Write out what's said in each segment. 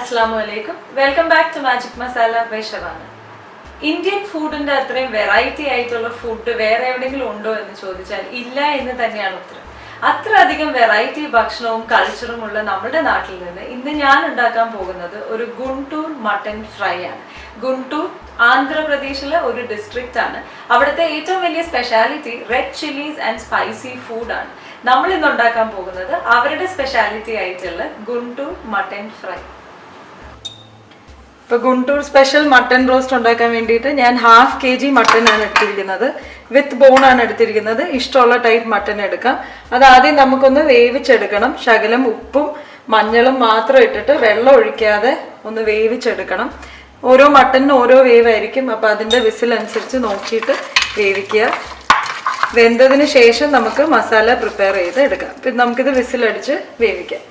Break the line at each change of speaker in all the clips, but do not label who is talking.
Assalamualaikum. Welcome back to Magic Masala by Shavana. Indian food ന്റെ അത്രയും variety ആയിട്ടുള്ള food വേറെ എവിടെയെങ്കിലും ഉണ്ടോ എന്ന് ചോദിച്ചാൽ ഇല്ല എന്ന് തന്നെയാണ് ഉത്തരം. അത്രയധികം വെറൈറ്റി ഭക്ഷണവും കൾച്ചറും ഉള്ള നമ്മുടെ നാട്ടിൽ നിന്ന് ഇന്ന് ഞാൻ ഉണ്ടാക്കാൻ പോകുന്നത് ഒരു ഗുണ്ടൂർ മട്ടൻ ഫ്രൈ ആണ്. ഗുണ്ടൂർ ആന്ധ്രാപ്രദേശിലെ ഒരു ഡിസ്ട്രിക്റ്റ് ആണ്. അവിടുത്തെ ഏറ്റവും വലിയ speciality red chillies and spicy food ആണ്. നമ്മൾ ഇന്ന് ഉണ്ടാക്കാൻ പോകുന്നത് അവരുടെ സ്പെഷ്യാലിറ്റി ആയിട്ടുള്ള ഗുണ്ടൂർ മട്ടൻ ഫ്രൈ. ഇപ്പോൾ ഗുണ്ടൂർ സ്പെഷ്യൽ മട്ടൻ റോസ്റ്റ് ഉണ്ടാക്കാൻ വേണ്ടിയിട്ട് ഞാൻ 1/2 kg മട്ടൻ ആണ് എടുത്തിരിക്കുന്നത്. വിത്ത് ബോൺ ആണ് എടുത്തിരിക്കുന്നത്. ഇഷ്ടമുള്ള ടൈപ്പ് മട്ടൻ എടുക്കാം. അത് ആദ്യം നമുക്കൊന്ന് വേവിച്ചെടുക്കണം. ശകലം ഉപ്പും മഞ്ഞളും മാത്രം ഇട്ടിട്ട് വെള്ളം ഒഴിക്കാതെ ഒന്ന് വേവിച്ചെടുക്കണം. ഓരോ മട്ടനും ഓരോ വേവായിരിക്കും. അപ്പോൾ അതിൻ്റെ വിസിലനുസരിച്ച് നോക്കിയിട്ട് വേവിക്കുക. വെന്തതിന് ശേഷം നമുക്ക് മസാല പ്രിപ്പയർ ചെയ്ത് എടുക്കാം. പിന്നെ നമുക്കിത് വിസിലടിച്ച് വേവിക്കാം.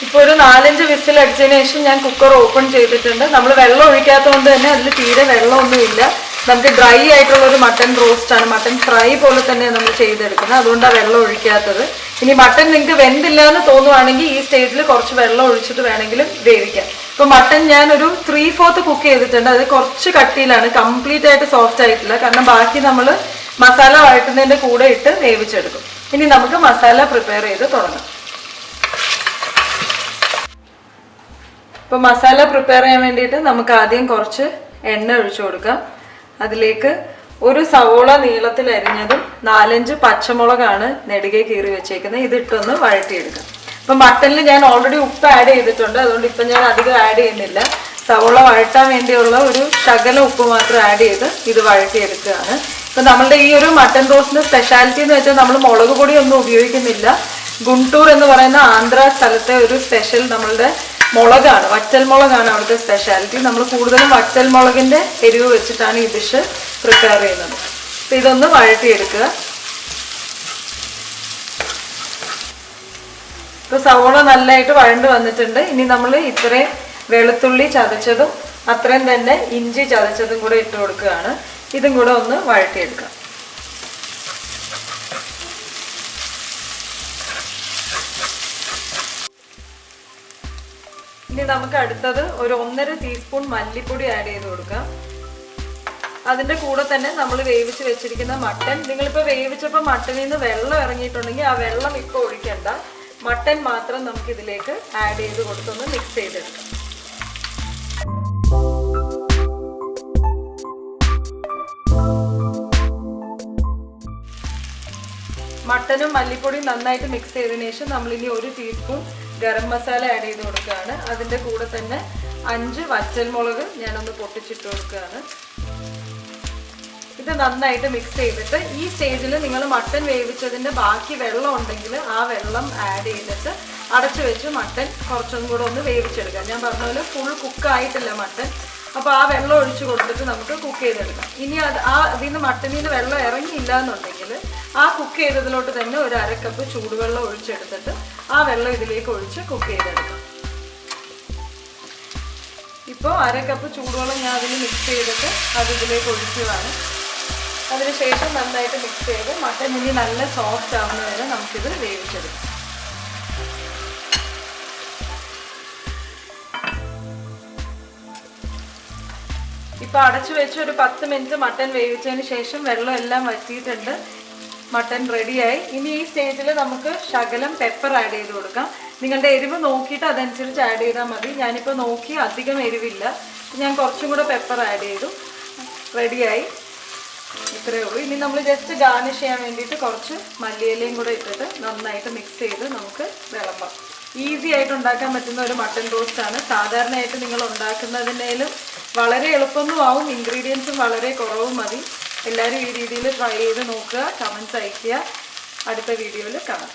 ഇപ്പോൾ ഒരു 4-5 വിസിൽ അടിച്ചതിന് ശേഷം ഞാൻ കുക്കർ ഓപ്പൺ ചെയ്തിട്ടുണ്ട്. നമ്മൾ വെള്ളം ഒഴിക്കാത്തതുകൊണ്ട് തന്നെ അതിൽ തീരെ വെള്ളമൊന്നുമില്ല. നമുക്ക് ഡ്രൈ ആയിട്ടുള്ള ഒരു മട്ടൻ റോസ്റ്റ് ആണ്. മട്ടൻ ഫ്രൈ പോലെ തന്നെ നമ്മൾ ചെയ്തെടുക്കുന്നത്. അതുകൊണ്ടാണ് വെള്ളം ഒഴിക്കാത്തത്. ഇനി മട്ടൻ നിങ്ങൾക്ക് വെന്തില്ല എന്ന് തോന്നുവാണെങ്കിൽ ഈ സ്റ്റേജിൽ കുറച്ച് വെള്ളം ഒഴിച്ചിട്ട് വേണമെങ്കിലും വേവിക്കാം. ഇപ്പോൾ മട്ടൻ ഞാൻ ഒരു 3/4 കുക്ക് ചെയ്തിട്ടുണ്ട്. അത് കുറച്ച് കട്ടിയിലാണ്, കംപ്ലീറ്റ് ആയിട്ട് സോഫ്റ്റ് ആയിട്ടില്ല. കാരണം ബാക്കി നമ്മൾ മസാല വഴറ്റുന്നതിൻ്റെ കൂടെ ഇട്ട് വേവിച്ചെടുക്കും. ഇനി നമുക്ക് മസാല പ്രിപ്പയർ ചെയ്ത് തുടങ്ങാം. ഇപ്പോൾ മസാല പ്രിപ്പയർ ചെയ്യാൻ വേണ്ടിയിട്ട് നമുക്ക് ആദ്യം കുറച്ച് എണ്ണ ഒഴിച്ചു കൊടുക്കാം. അതിലേക്ക് ഒരു സവോള നീളത്തിൽ അരിഞ്ഞതും 4-5 പച്ചമുളകാണ് നെടുകെ കീറി വെച്ചേക്കുന്നത്. ഇതിട്ടൊന്ന് വഴറ്റിയെടുക്കാം. ഇപ്പം മട്ടനിൽ ഞാൻ ഓൾറെഡി ഉപ്പ് ആഡ് ചെയ്തിട്ടുണ്ട്. അതുകൊണ്ട് ഇപ്പം ഞാൻ അധികം ആഡ് ചെയ്യുന്നില്ല. സവോള വഴറ്റാൻ വേണ്ടിയുള്ള ഒരു ശകല ഉപ്പ് മാത്രം ആഡ് ചെയ്ത് ഇത് വഴറ്റിയെടുക്കുകയാണ്. ഇപ്പം നമ്മളുടെ ഈ ഒരു മട്ടൻ റോസ്റ്റിൻ്റെ സ്പെഷ്യാലിറ്റി എന്ന് വെച്ചാൽ നമ്മൾ മുളക് പൊടി ഒന്നും ഉപയോഗിക്കുന്നില്ല. ഗുണ്ടൂർ എന്ന് പറയുന്ന ആന്ധ്ര സ്ഥലത്തെ ഒരു സ്പെഷ്യൽ നമ്മളുടെ മുളകാണ്, വറ്റൽ മുളകാണ് അവിടുത്തെ സ്പെഷ്യാലിറ്റി. നമ്മൾ കൂടുതലും വറ്റൽ മുളകിൻ്റെ എരിവ് വെച്ചിട്ടാണ് ഈ ഡിഷ് പ്രിപ്പയർ ചെയ്യുന്നത്. അപ്പം ഇതൊന്ന് വഴറ്റിയെടുക്കുക. ഇപ്പോൾ സവോള നല്ലതായിട്ട് വഴണ്ട് വന്നിട്ടുണ്ട്. ഇനി നമ്മൾ ഇത്രയും വെളുത്തുള്ളി ചതച്ചതും അത്രയും തന്നെ ഇഞ്ചി ചതച്ചതും കൂടെ ഇട്ട് കൊടുക്കുകയാണ്. ഇതും കൂടെ ഒന്ന് വഴറ്റിയെടുക്കാം. ഇനി നമുക്ക് അടുത്തത് ഒരു 1.5 ടീസ്പൂൺ മല്ലിപ്പൊടി ആഡ് ചെയ്ത് കൊടുക്കാം. അതിൻ്റെ കൂടെ തന്നെ നമ്മൾ വേവിച്ച് വെച്ചിരിക്കുന്ന മട്ടൻ, നിങ്ങളിപ്പോൾ വേവിച്ചപ്പോൾ മട്ടനിൽ നിന്ന് വെള്ളം ഇറങ്ങിയിട്ടുണ്ടെങ്കിൽ ആ വെള്ളം ഇപ്പോൾ ഒഴിക്കണ്ട. മട്ടൻ മാത്രം നമുക്ക് ഇതിലേക്ക് ആഡ് ചെയ്ത് കൊടുത്തൊന്ന് മിക്സ് ചെയ്തെടുക്കാം. മട്ടനും മല്ലിപ്പൊടിയും നന്നായിട്ട് മിക്സ് ചെയ്തതിന് ശേഷം നമ്മളിനി 1 ടീസ്പൂൺ ഗരം മസാല ആഡ് ചെയ്ത് കൊടുക്കുകയാണ്. അതിൻ്റെ കൂടെ തന്നെ 5 വറ്റൽ മുളക് ഞാനൊന്ന് പൊട്ടിച്ചിട്ട് കൊടുക്കുകയാണ്. ഇത് നന്നായിട്ട് മിക്സ് ചെയ്തിട്ട് ഈ സ്റ്റേജിൽ നിങ്ങൾ മട്ടൻ വേവിച്ചതിൻ്റെ ബാക്കി വെള്ളം ഉണ്ടെങ്കിൽ ആ വെള്ളം ആഡ് ചെയ്തിട്ട് അടച്ചു വെച്ച് മട്ടൻ കുറച്ചും കൂടെ ഒന്ന് വേവിച്ചെടുക്കാം. ഞാൻ പറഞ്ഞ പോലെ ഫുൾ കുക്കായിട്ടില്ല മട്ടൻ. അപ്പോൾ ആ വെള്ളം ഒഴിച്ച് കൊടുത്തിട്ട് നമുക്ക് കുക്ക് ചെയ്തെടുക്കാം. ഇനി അതിൽ നിന്ന് മട്ടനിൽ നിന്ന് വെള്ളം ഇറങ്ങിയില്ല എന്നുണ്ടെങ്കിൽ ആ കുക്ക് ചെയ്തതിലോട്ട് തന്നെ ഒരു 1/2 കപ്പ് ചൂടുവെള്ളം ഒഴിച്ചെടുത്തിട്ട് ആ വെള്ളം ഇതിലേക്ക് ഒഴിച്ച് കുക്ക് ചെയ്തെടുക്കാം. ഇപ്പോൾ 1/2 കപ്പ് ചൂടുവെള്ളം ഞാൻ അതിൽ മിക്സ് ചെയ്തിട്ട് അത് ഇതിലേക്ക് ഒഴിക്കുകയാണ്. അതിനുശേഷം നന്നായിട്ട് മിക്സ് ചെയ്ത് മട്ടൻ ഇനി നല്ല സോഫ്റ്റ് ആവുന്ന വരെ നമുക്കിത് വേവിച്ചെടുക്കാം. ഇപ്പോൾ അടച്ചു വെച്ച് ഒരു 10 മിനിറ്റ് മട്ടൻ വേവിച്ചതിന് ശേഷം വെള്ളം എല്ലാം വറ്റിയിട്ടുണ്ട്. മട്ടൻ റെഡിയായി. ഇനി ഈ സ്റ്റേജിൽ നമുക്ക് ശകലം പെപ്പർ ആഡ് ചെയ്ത് കൊടുക്കാം. നിങ്ങളുടെ എരിവ് നോക്കിയിട്ട് അതനുസരിച്ച് ആഡ് ചെയ്താൽ മതി. ഞാനിപ്പോൾ നോക്കി അധികം എരിവില്ല, ഞാൻ കുറച്ചും കൂടെ പെപ്പർ ആഡ് ചെയ്തു. റെഡിയായി. ഇത്രയേ ഉള്ളൂ. ഇനി നമ്മൾ ജസ്റ്റ് ഗാർണിഷ് ചെയ്യാൻ വേണ്ടിയിട്ട് കുറച്ച് മല്ലിയിലയും കൂടെ ഇട്ടിട്ട് നന്നായിട്ട് മിക്സ് ചെയ്ത് നമുക്ക് വിളമ്പാം. ഈസി ആയിട്ട് ഉണ്ടാക്കാൻ പറ്റുന്ന ഒരു മട്ടൻ റോസ്റ്റാണ്. സാധാരണയായിട്ട് നിങ്ങൾ ഉണ്ടാക്കുന്നതിനേലും വളരെ എളുപ്പമൊന്നും ആവും. ഇൻഗ്രീഡിയൻസും വളരെ കുറവും മതി. എല്ലാവരും ഈ രീതിയിൽ ട്രൈ ചെയ്ത് നോക്കുക. കമൻറ്റ്സ് അയയ്ക്കുക. അടുത്ത വീഡിയോയിൽ കാണാം.